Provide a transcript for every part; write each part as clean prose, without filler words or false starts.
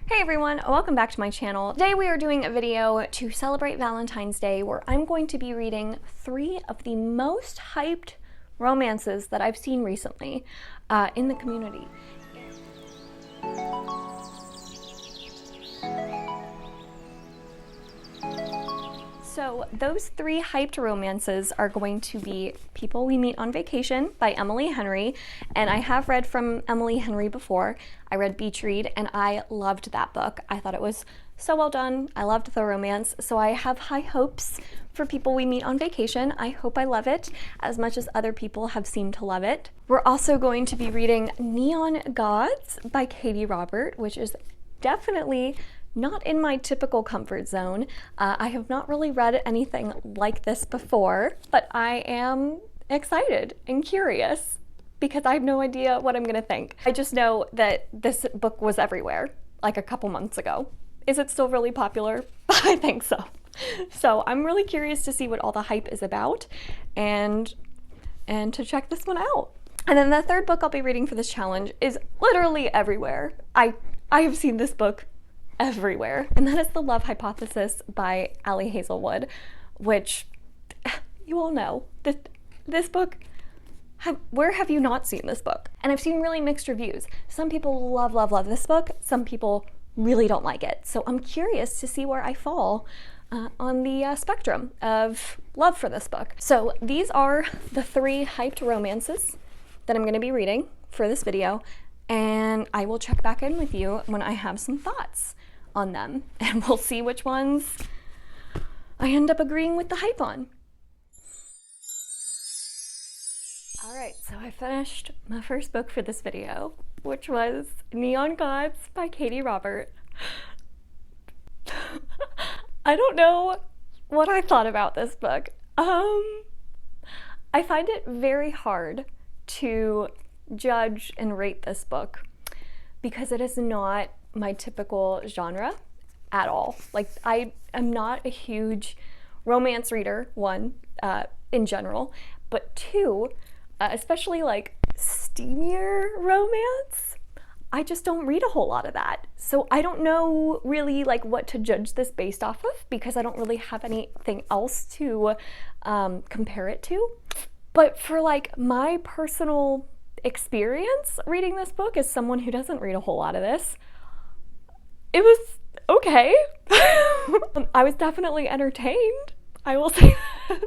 Hey everyone, welcome back to my channel. Today we are doing a video to celebrate Valentine's Day where I'm going to be reading 3 of the most hyped romances that I've seen recently in the community. So those 3 hyped romances are going to be People We Meet on Vacation by Emily Henry, and I have read from Emily Henry before. I read Beach Read and I loved that book. I thought it was so well done. I loved the romance, so I have high hopes for People We Meet on Vacation. I hope I love it as much as other people have seemed to love it. We're also going to be reading Neon Gods by Katie Robert, which is definitely not in my typical comfort zone. I have not really read anything like this before, but I am excited and curious because I have no idea what I'm gonna think. I just know that this book was everywhere like a couple months ago. Is it still really popular? I think so. So I'm really curious to see what all the hype is about and to check this one out. And then the third book I'll be reading for this challenge is literally everywhere. I have seen this book everywhere, and that is The Love Hypothesis by Ali Hazelwood, which you all know that this book, where have you not seen this book? And I've seen really mixed reviews. Some people love this book, some people really don't like it. So I'm curious to see where I fall on the spectrum of love for this book. So these are the 3 hyped romances that I'm going to be reading for this video, and I will check back in with you when I have some thoughts on them, and we'll see which ones I end up agreeing with the hype on. All right, so I finished my first book for this video, which was Neon Gods by Katie Robert. I don't know what I thought about this book. I find it very hard to judge and rate this book because it is not my typical genre at all. Like, I am not a huge romance reader, one, in general, but 2, especially like steamier romance, I just don't read a whole lot of that. So I don't know really like what to judge this based off of because I don't really have anything else to compare it to. But for like my personal experience reading this book as someone who doesn't read a whole lot of this, it was okay. I was definitely entertained, I will say that.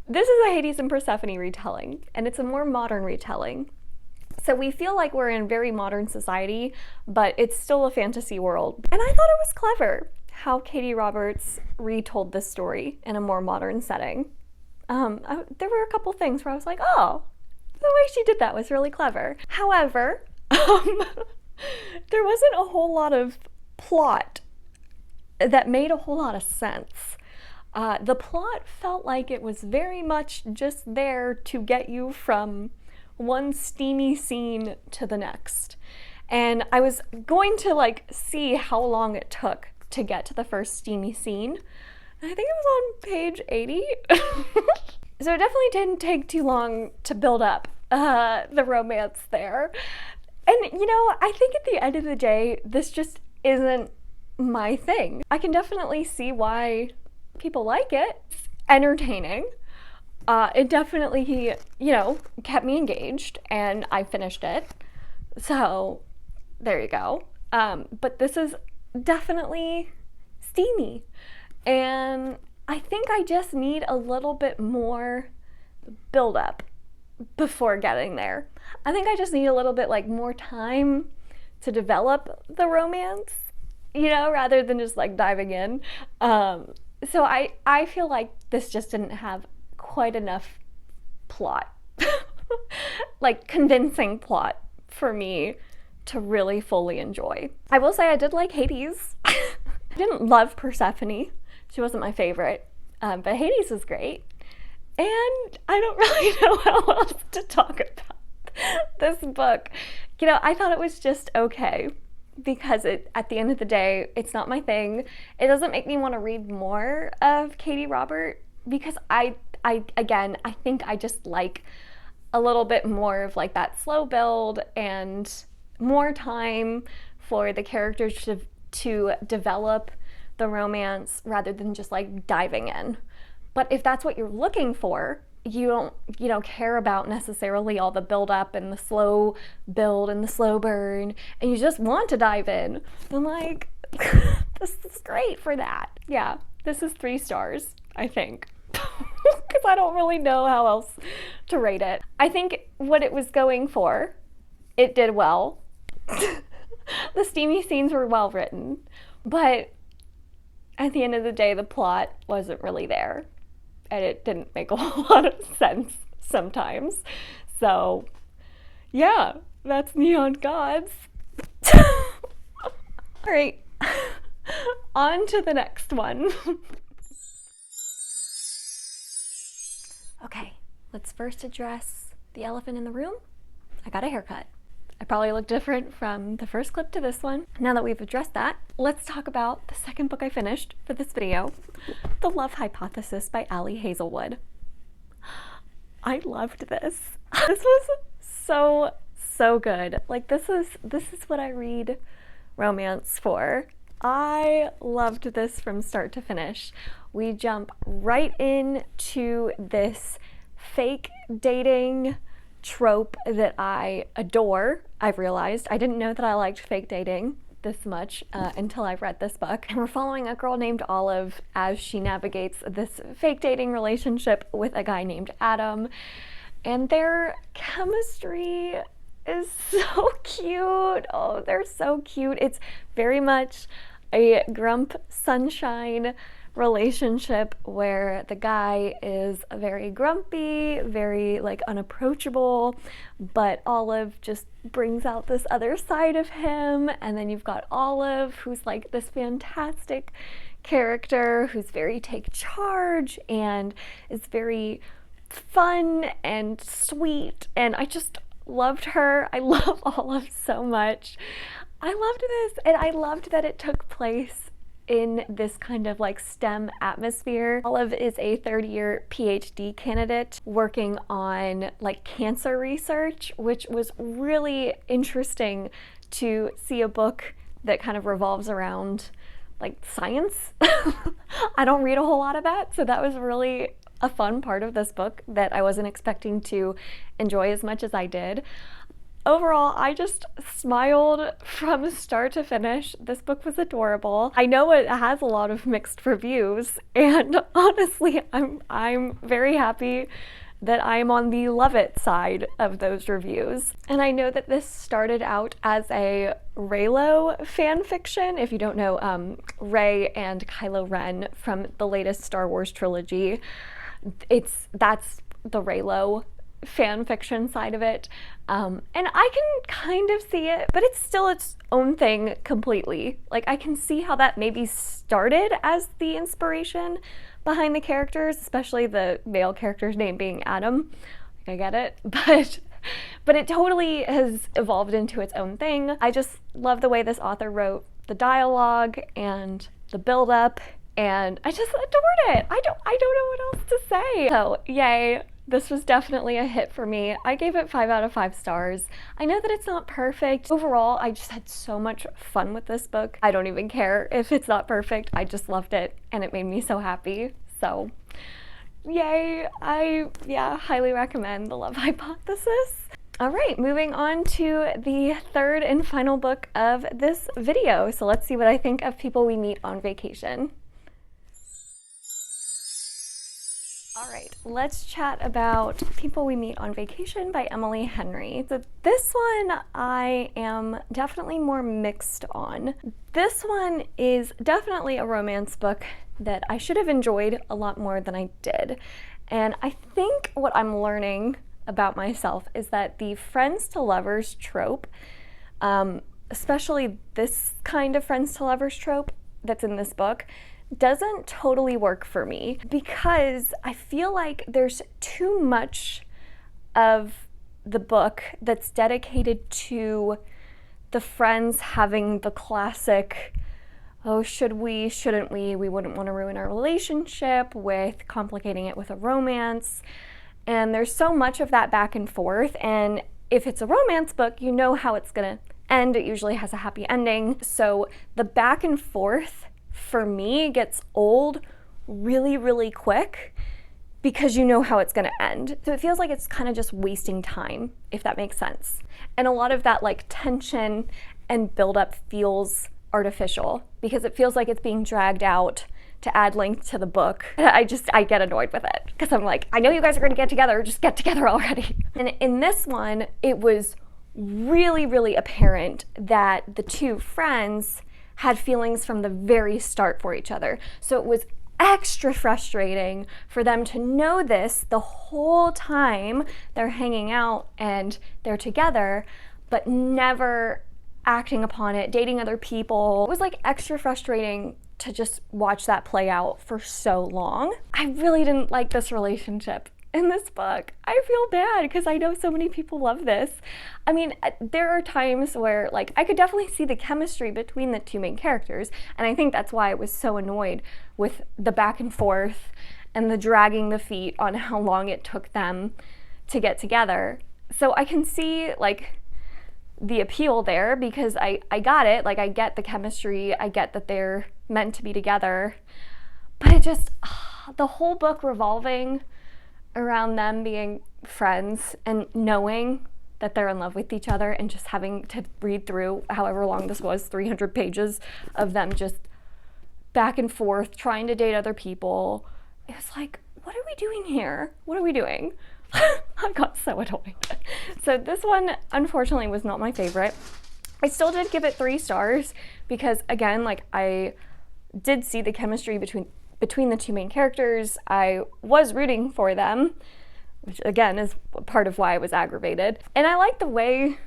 This is a Hades and Persephone retelling, and it's a more modern retelling. So we feel like we're in very modern society, but it's still a fantasy world. And I thought it was clever how Katie Roberts retold this story in a more modern setting. There were a couple things where I was like, oh, the way she did that was really clever. However, there wasn't a whole lot of plot that made a whole lot of sense. The plot felt like it was very much just there to get you from one steamy scene to the next. And I was going to like see how long it took to get to the first steamy scene. I think it was on page 80. So it definitely didn't take too long to build up the romance there. And you know, I think at the end of the day, this just isn't my thing. I can definitely see why people like it. It's entertaining. It definitely, you know, kept me engaged, and I finished it. So there you go. But this is definitely steamy, and I think I just need a little bit more build up before getting there. I think I just need a little bit like more time to develop the romance, you know, rather than just like diving in. So I feel like this just didn't have quite enough plot, like convincing plot for me to really fully enjoy. I will say I did like Hades. I didn't love Persephone. She wasn't my favorite, but Hades was great. And I don't really know how else to talk about this book. You know, I thought it was just okay because at the end of the day, it's not my thing. It doesn't make me want to read more of Katie Robert because I think I just like a little bit more of like that slow build and more time for the characters to develop the romance rather than just like diving in. But if that's what you're looking for, you don't care about necessarily all the build up and the slow build and the slow burn, and you just want to dive in, then like this is great for that. Yeah, this is 3 stars, I think. Because I don't really know how else to rate it. I think what it was going for, it did well. The steamy scenes were well written, but at the end of the day, the plot wasn't really there, and it didn't make a whole lot of sense sometimes. So yeah, that's Neon Gods. All right, on to the next one. Okay, let's first address the elephant in the room. I got a haircut. I probably look different from the first clip to this one. Now that we've addressed that, let's talk about the second book I finished for this video, The Love Hypothesis by Ali Hazelwood. I loved this. This was so good. Like this is what I read romance for. I loved this from start to finish. We jump right into this fake dating trope that I adore. I've realized I didn't know that I liked fake dating this much until I read this book. And we're following a girl named Olive as she navigates this fake dating relationship with a guy named Adam. And their chemistry is so cute. Oh, they're so cute. It's very much a Grump Sunshine relationship where the guy is very grumpy, very like unapproachable, but Olive just brings out this other side of him. And then you've got Olive, who's like this fantastic character who's very take charge and is very fun and sweet, and I just loved her. I love Olive so much. I loved this, and I loved that it took place in this kind of like STEM atmosphere. Olive is a third-year PhD candidate working on like cancer research, which was really interesting to see a book that kind of revolves around like science. I don't read a whole lot of that, so that was really a fun part of this book that I wasn't expecting to enjoy as much as I did. Overall, I just smiled from start to finish. This book was adorable. I know it has a lot of mixed reviews, and honestly, I'm very happy that I'm on the love it side of those reviews. And I know that this started out as a Reylo fan fiction. If you don't know, Rey and Kylo Ren from the latest Star Wars trilogy, that's the Reylo fan fiction side of it. And I can kind of see it, but it's still its own thing completely. Like I can see how that maybe started as the inspiration behind the characters, especially the male character's name being Adam. Like, I get it, but it totally has evolved into its own thing. I just love the way this author wrote the dialogue and the build-up, and I just adored it. I don't know what else to say. So yay. This was definitely a hit for me. I gave it 5 out of 5 stars. I know that it's not perfect. Overall, I just had so much fun with this book. I don't even care if it's not perfect. I just loved it, and it made me so happy. So, yay. I highly recommend The Love Hypothesis. All right, moving on to the third and final book of this video. So let's see what I think of People We Meet on Vacation. All right, let's chat about People We Meet on Vacation by Emily Henry. So this one I am definitely more mixed on. This one is definitely a romance book that I should have enjoyed a lot more than I did. And I think what I'm learning about myself is that the friends to lovers trope, especially this kind of friends to lovers trope that's in this book, doesn't totally work for me because I feel like there's too much of the book that's dedicated to the friends having the classic, oh, should we, shouldn't we wouldn't want to ruin our relationship, with complicating it with a romance. And there's so much of that back and forth, and if it's a romance book, you know how it's gonna end. It usually has a happy ending. So the back and forth for me gets old really, really quick because you know how it's going to end. So it feels like it's kind of just wasting time, if that makes sense. And a lot of that like tension and buildup feels artificial because it feels like it's being dragged out to add length to the book. I get annoyed with it because I'm like, I know you guys are going to get together, just get together already. And in this one, it was really, really apparent that the two friends had feelings from the very start for each other. So it was extra frustrating for them to know this the whole time they're hanging out and they're together, but never acting upon it, dating other people. It was like extra frustrating to just watch that play out for so long. I really didn't like this relationship in this book. I feel bad because I know so many people love this. I mean, there are times where like I could definitely see the chemistry between the two main characters, and I think that's why I was so annoyed with the back and forth and the dragging the feet on how long it took them to get together. So I can see like the appeal there because I got it. Like I get the chemistry, I get that they're meant to be together, but it just, the whole book revolving around them being friends and knowing that they're in love with each other and just having to read through however long this was, 300 pages of them just back and forth trying to date other people. It was like, what are we doing here? What are we doing? I got so annoyed. So this one, unfortunately, was not my favorite. I still did give it 3 stars because, again, like I did see the chemistry between the two main characters. I was rooting for them, which again is part of why I was aggravated. And I like the way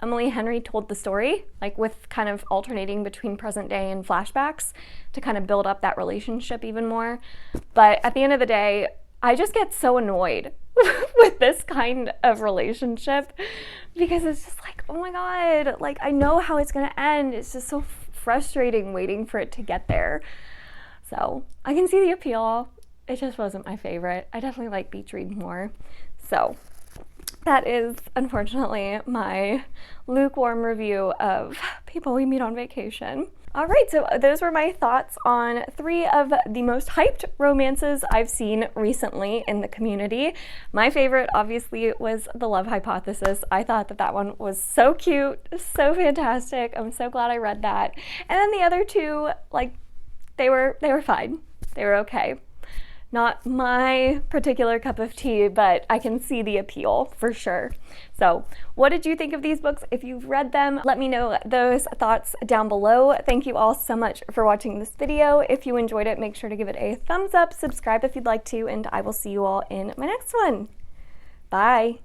Emily Henry told the story, like with kind of alternating between present day and flashbacks to kind of build up that relationship even more. But at the end of the day, I just get so annoyed with this kind of relationship because it's just like, oh my God, like I know how it's gonna end. It's just so frustrating waiting for it to get there. So I can see the appeal. It just wasn't my favorite. I definitely like Beach Read more. So that is unfortunately my lukewarm review of People We Meet on Vacation. All right, so those were my thoughts on 3 of the most hyped romances I've seen recently in the community. My favorite, obviously, was The Love Hypothesis. I thought that one was so cute, so fantastic. I'm so glad I read that. And then the other 2, like, they were fine. They were okay. Not my particular cup of tea, but I can see the appeal for sure. So what did you think of these books? If you've read them, let me know those thoughts down below. Thank you all so much for watching this video. If you enjoyed it, make sure to give it a thumbs up, subscribe if you'd like to, and I will see you all in my next one. Bye.